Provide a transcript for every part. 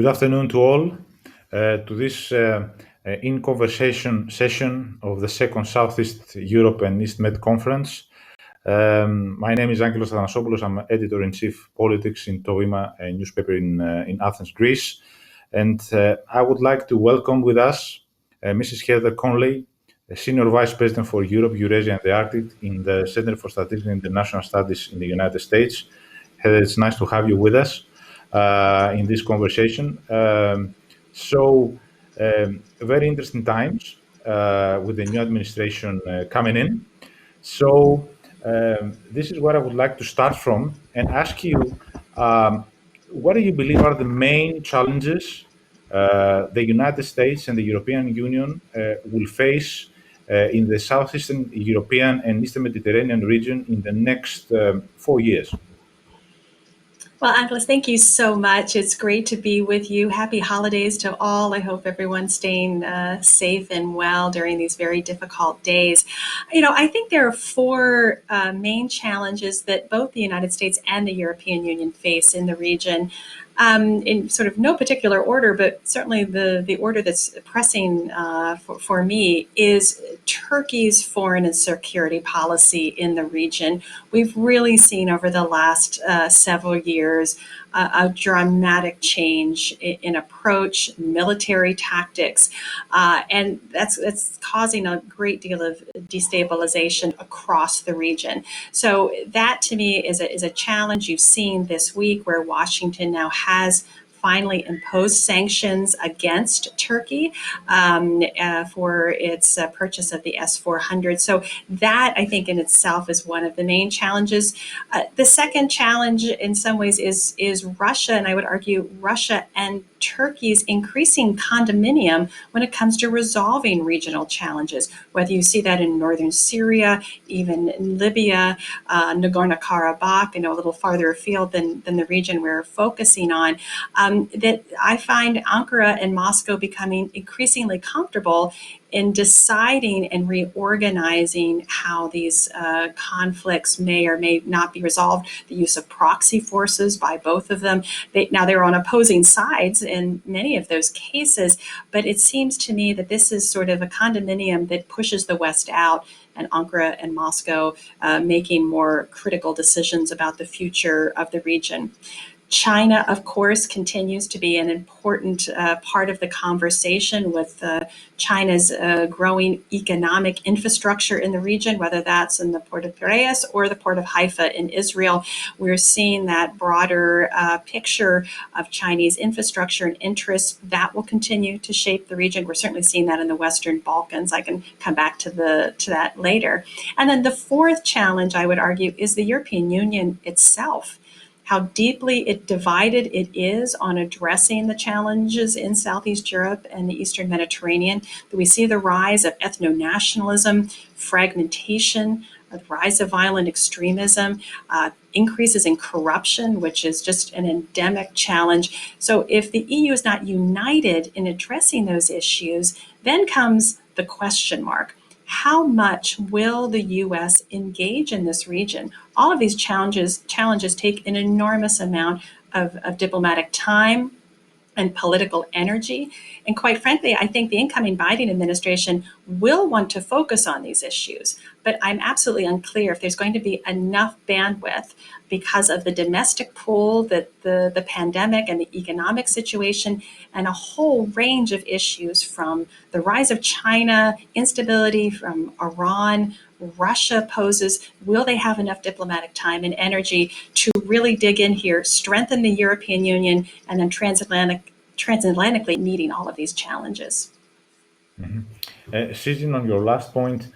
Good afternoon to all, to this in conversation session of the second Southeast Europe and East Med Conference. My name is Angelos Athanasopoulos. I'm editor-in-chief politics in Vima, a newspaper in Athens, Greece. And I would like to welcome with us Mrs. Heather Conley, a senior vice president for Europe, Eurasia, and the Arctic in the Center for Strategic and International Studies in the United States. Heather, it's nice to have you with us in this conversation. Very interesting times with the new administration coming in. So this is where I would like to start from and ask you, what do you believe are the main challenges the United States and the European Union will face in the Southeastern European and Eastern Mediterranean region in the next 4 years? Well, Angelos, thank you so much. It's great to be with you. Happy holidays to all. I hope everyone's staying safe and well during these very difficult days. I think there are four main challenges that both the United States and the European Union face in the region. In sort of no particular order, but certainly the order that's pressing for me is Turkey's foreign and security policy in the region. We've really seen over the last several years a dramatic change in approach, military tactics, and that's causing a great deal of destabilization across the region. So that to me is a challenge. You've seen this week where Washington now has finally imposed sanctions against Turkey for its purchase of the S-400. So that, I think, in itself is one of the main challenges. The second challenge, in some ways, is Russia, and I would argue Russia and Turkey's increasing condominium when it comes to resolving regional challenges, whether you see that in northern Syria, even in Libya, Nagorno-Karabakh, a little farther afield than the region we're focusing on, that I find Ankara and Moscow becoming increasingly comfortable in deciding and reorganizing how these conflicts may or may not be resolved. The use of proxy forces by both of them. They're on opposing sides in many of those cases, but it seems to me that this is sort of a condominium that pushes the West out, and Ankara and Moscow making more critical decisions about the future of the region. China, of course, continues to be an important part of the conversation with China's growing economic infrastructure in the region, whether that's in the port of Piraeus or the port of Haifa in Israel. We're seeing that broader picture of Chinese infrastructure and interests that will continue to shape the region. We're certainly seeing that in the Western Balkans. I can come back to that later. And then the fourth challenge, I would argue, is the European Union itself. How deeply divided it is on addressing the challenges in Southeast Europe and the Eastern Mediterranean. We see the rise of ethno-nationalism, fragmentation, the rise of violent extremism, increases in corruption, which is just an endemic challenge. So if the EU is not united in addressing those issues, then comes the question mark. How much will the U.S. engage in this region? All of these challenges take an enormous amount of diplomatic time and political energy. And quite frankly, I think the incoming Biden administration will want to focus on these issues. But I'm absolutely unclear if there's going to be enough bandwidth because of the domestic pull, that the pandemic and the economic situation, and a whole range of issues from the rise of China, instability from Iran, Russia poses. Will they have enough diplomatic time and energy to really dig in here, strengthen the European Union, and then transatlantically meeting all of these challenges? Mm-hmm. Seizing on your last point,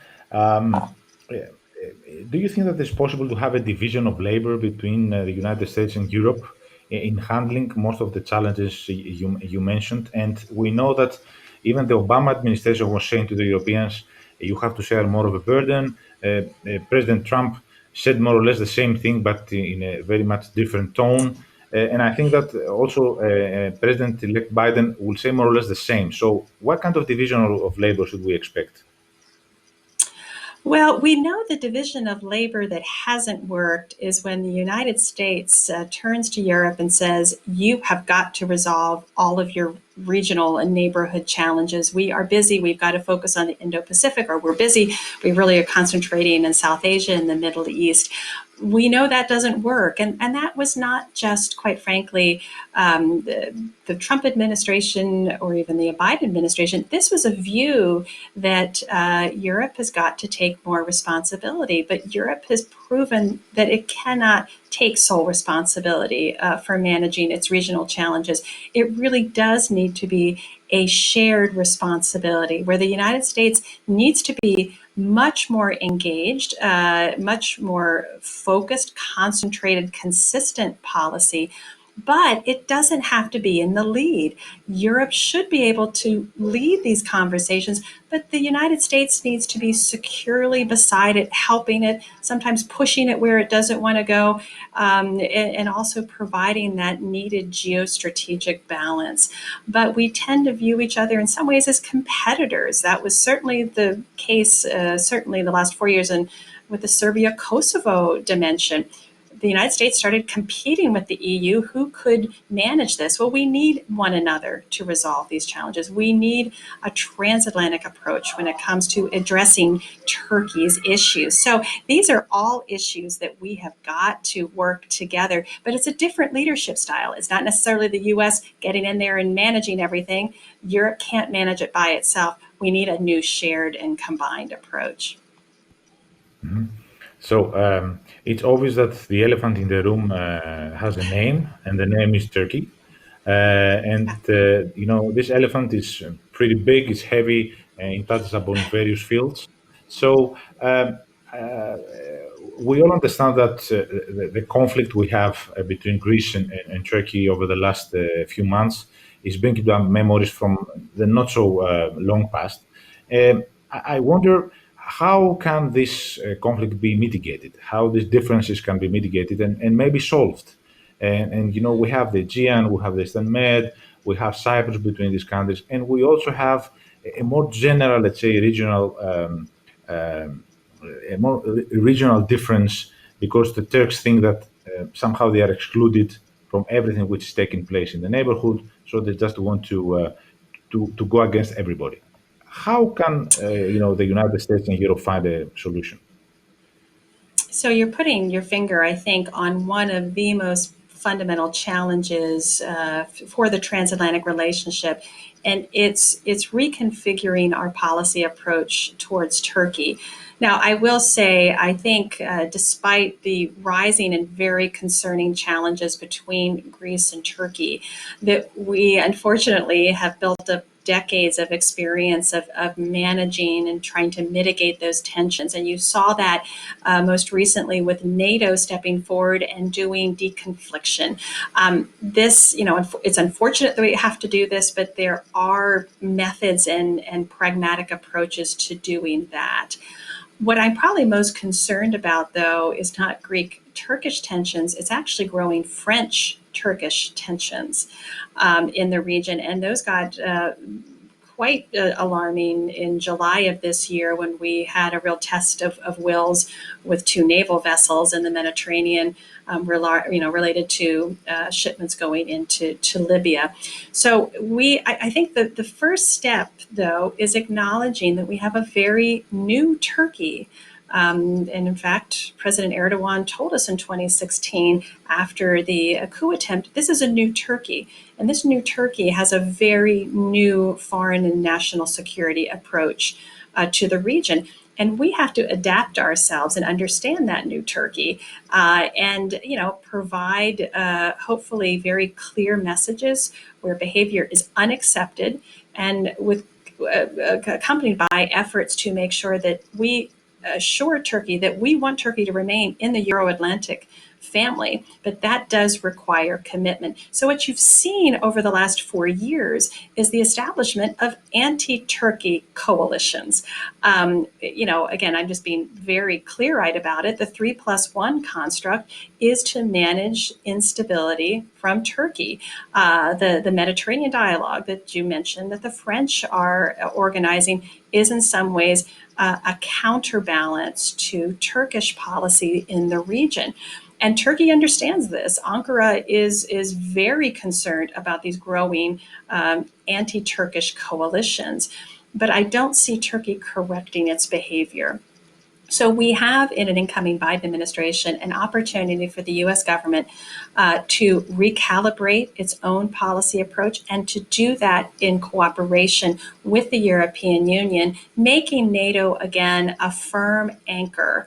do you think that it's possible to have a division of labor between the United States and Europe in handling most of the challenges you mentioned? And we know that even the Obama administration was saying to the Europeans, you have to share more of a burden. President Trump said more or less the same thing, but in a very much different tone. And I think that also President-elect Biden will say more or less the same. So what kind of division of labor should we expect? Well, we know the division of labor that hasn't worked is when the United States turns to Europe and says, you have got to resolve all of your regional and neighborhood challenges. We are busy. We've got to focus on the Indo-Pacific, or we're busy. We really are concentrating in South Asia and the Middle East. We know that doesn't work. And that was not just, quite frankly, the Trump administration or even the Biden administration. This was a view that Europe has got to take more responsibility. But Europe has proven that it cannot take sole responsibility for managing its regional challenges. It really does need to be a shared responsibility where the United States needs to be much more engaged, much more focused, concentrated, consistent policy. But it doesn't have to be in the lead. Europe should be able to lead these conversations, but the United States needs to be securely beside it, helping it, sometimes pushing it where it doesn't want to go, and also providing that needed geostrategic balance. But we tend to view each other in some ways as competitors. That was certainly the case, certainly the last 4 years, and with the Serbia-Kosovo dimension. The United States started competing with the EU. Who could manage this? Well, we need one another to resolve these challenges. We need a transatlantic approach when it comes to addressing Turkey's issues. So these are all issues that we have got to work together, but it's a different leadership style. It's not necessarily the US getting in there and managing everything. Europe can't manage it by itself. We need a new shared and combined approach. Mm-hmm. So it's obvious that the elephant in the room has a name, and the name is Turkey. This elephant is pretty big, it's heavy, and it touches upon various fields. So we all understand that the conflict we have between Greece and Turkey over the last few months is bringing back memories from the not so long past. I wonder, how can this conflict be mitigated? How these differences can be mitigated and maybe solved? We have the Aegean, we have the Eastern Med, we have Cyprus between these countries, and we also have a more general, let's say, a more regional difference, because the Turks think that somehow they are excluded from everything which is taking place in the neighborhood, so they just want to go against everybody. How can the United States and Europe find a solution? So you're putting your finger, I think, on one of the most fundamental challenges for the transatlantic relationship, and it's reconfiguring our policy approach towards Turkey. Now, I will say, I think despite the rising and very concerning challenges between Greece and Turkey, that we unfortunately have built up decades of experience of managing and trying to mitigate those tensions. And you saw that most recently with NATO stepping forward and doing deconfliction. It's unfortunate that we have to do this, but there are methods and pragmatic approaches to doing that. What I'm probably most concerned about, though, is not Greek-Turkish tensions. It's actually growing French-Turkish tensions in the region. And those got quite alarming in July of this year when we had a real test of wills with two naval vessels in the Mediterranean related to shipments going into Libya. So I think that the first step, though, is acknowledging that we have a very new Turkey. And in fact, President Erdogan told us in 2016, after the coup attempt, this is a new Turkey. And this new Turkey has a very new foreign and national security approach to the region. And we have to adapt ourselves and understand that new Turkey and provide hopefully very clear messages where behavior is unaccepted, and with accompanied by efforts to make sure that we assure Turkey that we want Turkey to remain in the Euro-Atlantic family, but that does require commitment. So what you've seen over the last 4 years is the establishment of anti-Turkey coalitions. Again, I'm just being very clear-eyed about it. The 3+1 construct is to manage instability from Turkey. The Mediterranean dialogue that you mentioned that the French are organizing is in some ways a counterbalance to Turkish policy in the region. And Turkey understands this. Ankara is very concerned about these growing anti-Turkish coalitions, but I don't see Turkey correcting its behavior. So we have in an incoming Biden administration an opportunity for the U.S. government to recalibrate its own policy approach and to do that in cooperation with the European Union, making NATO again a firm anchor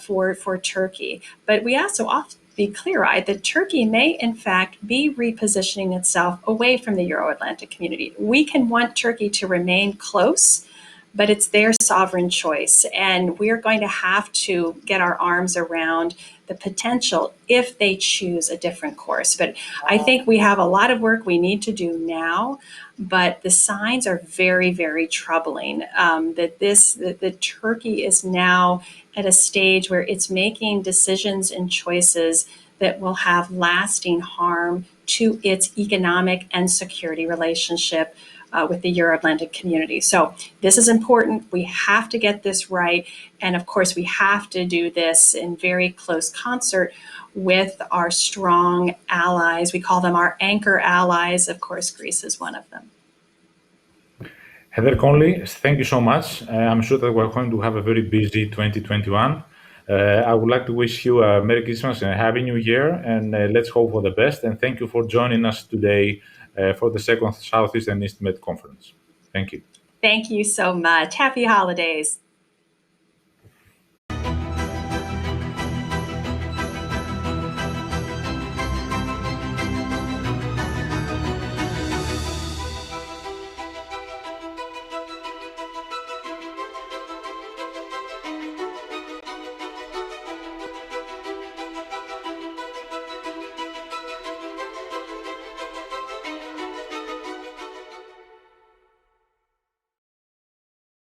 for Turkey. But we also often be clear-eyed that Turkey may in fact be repositioning itself away from the Euro-Atlantic community. We can want Turkey to remain close, but it's their sovereign choice. And we're going to have to get our arms around the potential if they choose a different course. But I think we have a lot of work we need to do now, but the signs are very, very troubling that Turkey is now at a stage where it's making decisions and choices that will have lasting harm to its economic and security relationship with the Euro-Atlantic community. So this is important. We have to get this right. And of course, we have to do this in very close concert with our strong allies. We call them our anchor allies. Of course, Greece is one of them. Heather Conley, thank you so much. I'm sure that we're going to have a very busy 2021. I would like to wish you a Merry Christmas and a Happy New Year, and let's hope for the best. And thank you for joining us today for the second Southeast and East Med Conference. Thank you. Thank you so much. Happy holidays.